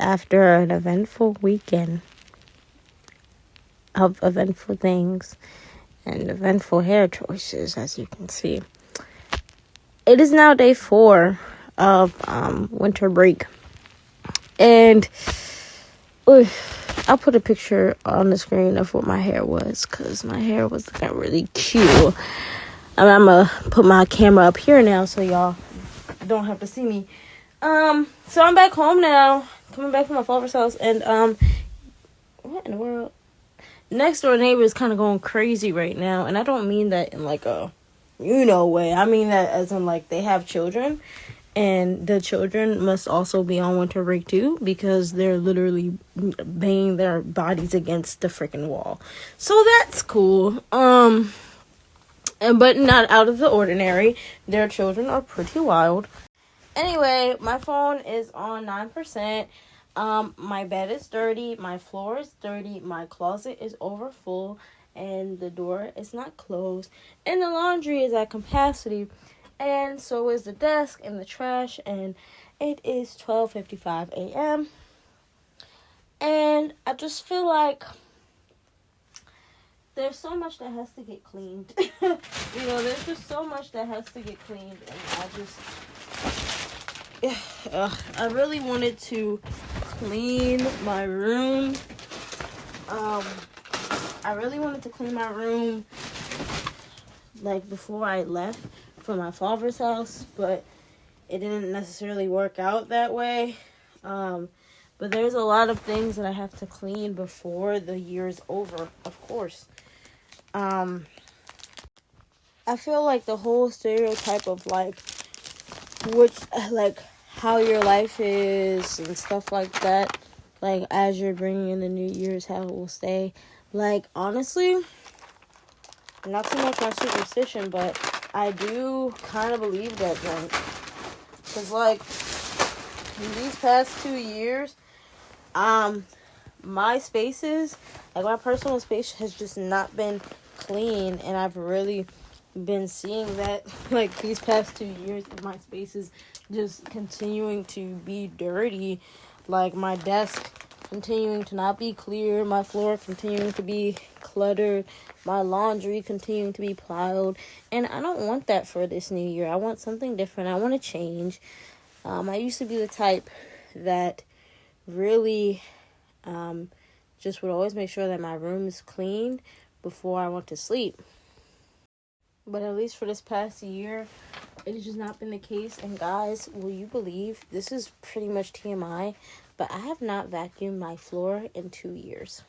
after an eventful weekend of eventful things and eventful hair choices, as you can see. It is now day 4 of winter break. And I'll put a picture on the screen of what my hair was, because my hair was looking really cute. I'm going to put my camera up here now so y'all don't have to see me. So I'm back home now, coming back from my father's house, and what in the world? Next door neighbor is kind of going crazy right now, and I don't mean that in like a way. I mean that as in like they have children, and the children must also be on winter break too, because they're literally banging their bodies against the freaking wall. So that's cool. But not out of the ordinary. Their children are pretty wild. Anyway, my phone is on 9%. My bed is dirty. My floor is dirty. My closet is over full. And the door is not closed. And the laundry is at capacity. And so is the desk and the trash. And it is 12:55 a.m. And I just feel like there's so much that has to get cleaned. There's just so much that has to get cleaned. And I really wanted to clean my room. I really wanted to clean my room like before I left from my father's house, but it didn't necessarily work out that way. But there's a lot of things that I have to clean before the year is over, of course. I feel like the whole stereotype of how your life is and stuff like that, like as you're bringing in the new year's, how it will stay. Like, honestly, not so much my superstition, but I do kind of believe that thing. Because, like, in these past 2 years, my spaces, like my personal space has just not been clean, and I've really been seeing that, like, these past 2 years, my space is just continuing to be dirty. Like, my desk continuing to not be clear, my floor continuing to be cluttered, my laundry continuing to be piled, and I don't want that for this new year. I want something different. I want to change. I used to be the type that really just would always make sure that my room is clean before I went to sleep. But at least for this past year, it has just not been the case. And guys, will you believe, this is pretty much TMI, but I have not vacuumed my floor in 2 years.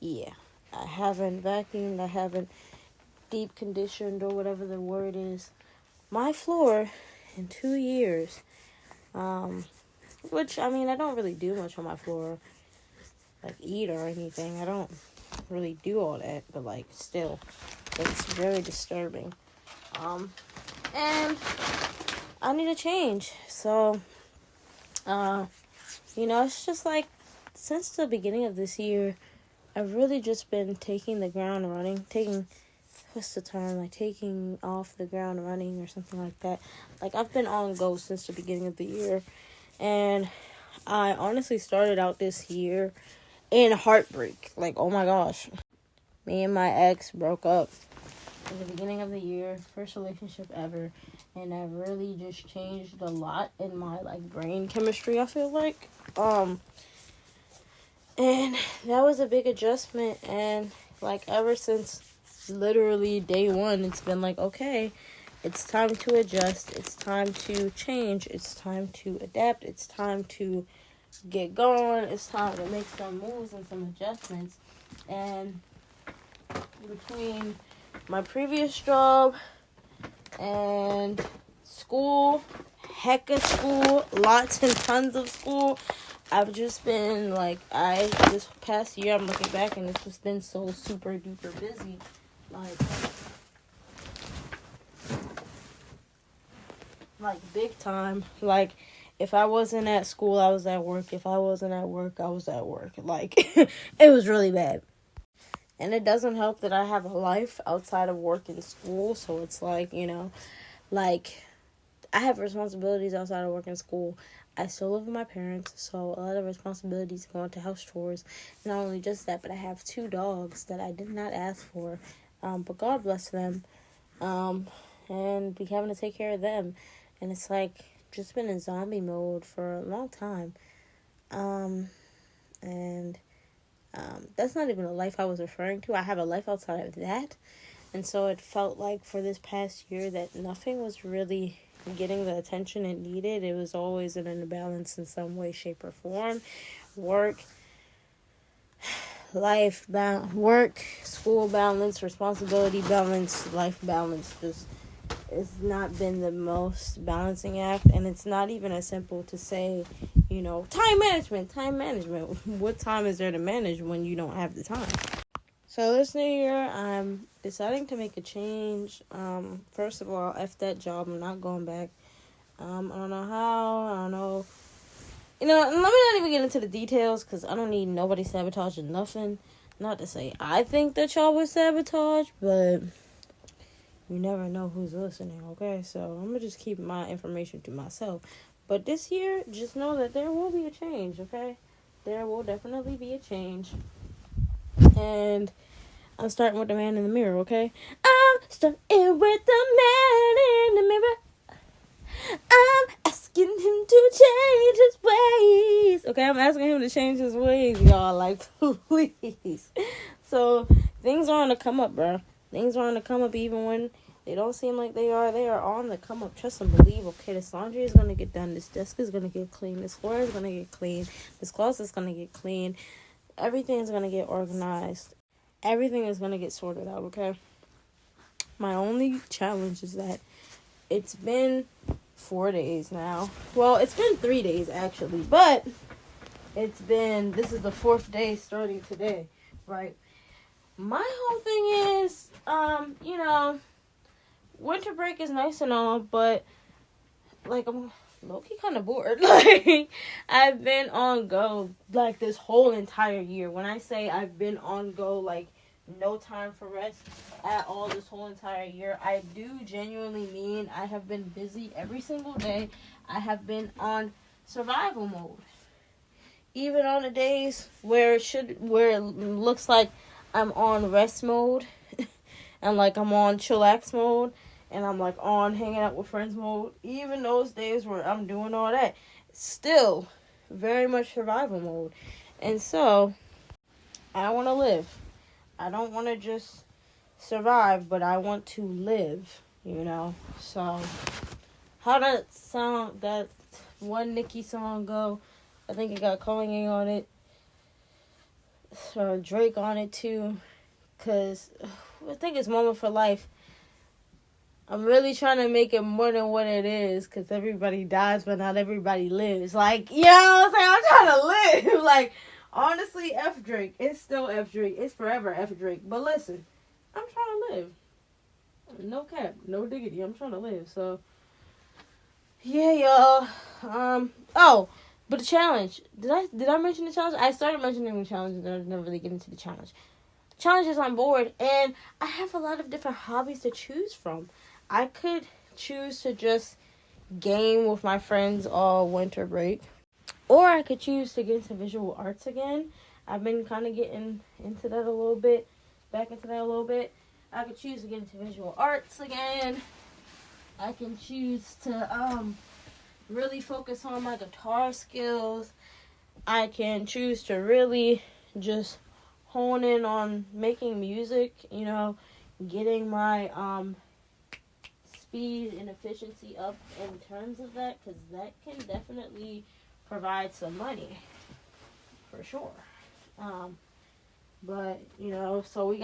Yeah, I haven't vacuumed, I haven't deep conditioned, or whatever the word is, my floor in 2 years. Which, I mean, I don't really do much on my floor, like eat or anything. I don't really do all that, but like still, it's very disturbing. And I need a change. So, it's just like, since the beginning of this year, I've really just been taking the ground running, taking off the ground running or something like that. Like, I've been on go since the beginning of the year. And I honestly started out this year in heartbreak. Like, oh my gosh. Me and my ex broke up at the beginning of the year. First relationship ever. And that really just changed a lot in my, like, brain chemistry, I feel like. And that was a big adjustment. And, like, ever since literally day one, it's been like, okay, it's time to adjust. It's time to change. It's time to adapt. It's time to get going. It's time to make some moves and some adjustments. And between my previous job and school, hecka school, lots and tons of school, I've just been like, this past year, I'm looking back, and it's just been so super duper busy. Like big time. Like, if I wasn't at school, I was at work. If I wasn't at work, I was at work. Like, it was really bad. And it doesn't help that I have a life outside of work and school. So it's like, like, I have responsibilities outside of work and school. I still live with my parents, so a lot of responsibilities go into house chores. Not only just that, but I have 2 dogs that I did not ask for, but God bless them, and be having to take care of them. And it's like just been in zombie mode for a long time, and that's not even a life I was referring to. I have a life outside of that, and so it felt like for this past year that nothing was really getting the attention it needed. It was always in an imbalance in some way, shape, or form. Work, work, school balance, responsibility balance, life balance. Just it's not been the most balancing act, and it's not even as simple to say, time management. What time is there to manage when you don't have the time? So this new year, I'm deciding to make a change. First of all, F that job. I'm not going back. I don't know how. I don't know. Let me not even get into the details because I don't need nobody sabotaging nothing. Not to say I think that y'all would sabotage, but you never know who's listening, okay? So I'm going to just keep my information to myself. But this year, just know that there will be a change, okay? There will definitely be a change. And I'm starting with the man in the mirror, okay? I'm starting with the man in the mirror. I'm asking him to change his ways. Okay, I'm asking him to change his ways, y'all. Like, please. So, things are on the come up, bro. Things are on the come up even when they don't seem like they are. They are on the come up. Trust and believe, okay? This laundry is going to get done. This desk is going to get clean. This floor is going to get clean. This closet is going to get clean. Everything is going to get organized. Everything is going to get sorted out, okay? My only challenge is that it's been 4 days now. Well, it's been 3 days, actually. But this is the 4th day starting today, right? My whole thing is, winter break is nice and all, but, like, I'm low-key kind of bored. Like, I've been on go, like, this whole entire year. When I say I've been on go, like, no time for rest at all this whole entire year, I do genuinely mean I have been busy every single day. I have been on survival mode. Even on the days where it looks like I'm on rest mode and like I'm on chillax mode and I'm like on hanging out with friends mode, even those days where I'm doing all that, still very much survival mode. And so I want to live. I don't want to just survive, but I want to live, So, how that one Nicki song go? I think it got Kanye on it. Or Drake on it too. Because I think it's Moment for Life. I'm really trying to make it more than what it is. Because everybody dies, but not everybody lives. Like, I'm trying to live. Like, honestly, F Drake. It's still F Drake. It's forever F Drake. But listen, I'm trying to live. No cap. No diggity. I'm trying to live. So, yeah, y'all. But the challenge. Did I mention the challenge? I started mentioning the challenge and I never really get into the challenge. The challenge is on board and I have a lot of different hobbies to choose from. I could choose to just game with my friends all winter break. Or I could choose to get into visual arts again. I've been kind of getting into that a little bit. Back into that a little bit. I could choose to get into visual arts again. I can choose to really focus on my guitar skills. I can choose to really just hone in on making music, getting my speed and efficiency up in terms of that, because that can definitely provide some money for sure. But so we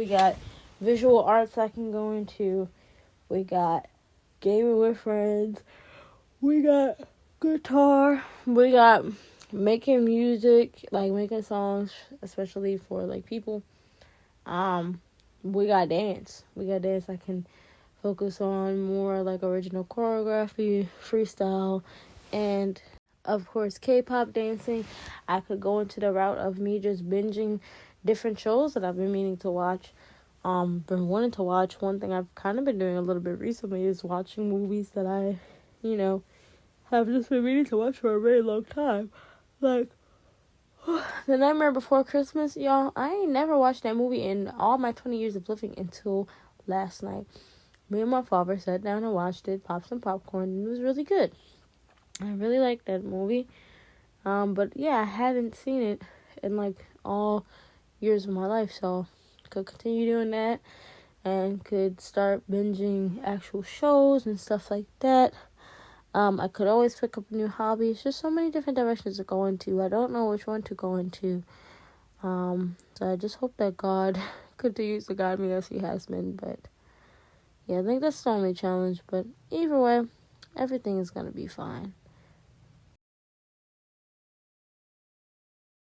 got visual arts I can go into. We got gaming with friends. We got guitar. We got making music, like making songs, especially for like people. We got dance. I can focus on more like original choreography, freestyle, and of course K-pop dancing. I could go into the route of me just binging different shows that I've been meaning to watch. Been wanting to watch. One thing I've kind of been doing a little bit recently is watching movies that I, have just been meaning to watch for a very long time. Like, The Nightmare Before Christmas, y'all. I ain't never watched that movie in all my 20 years of living until last night. Me and my father sat down and watched it, popped some popcorn, and it was really good. I really liked that movie. But yeah, I hadn't seen it in like all years of my life, so could continue doing that and could start binging actual shows and stuff like that. I could always pick up a new hobby. It's just so many different directions to go into. I don't know which one to go into. So I just hope that God continues to guide me as He has been. But yeah, I think that's the only challenge. But either way, everything is gonna be fine.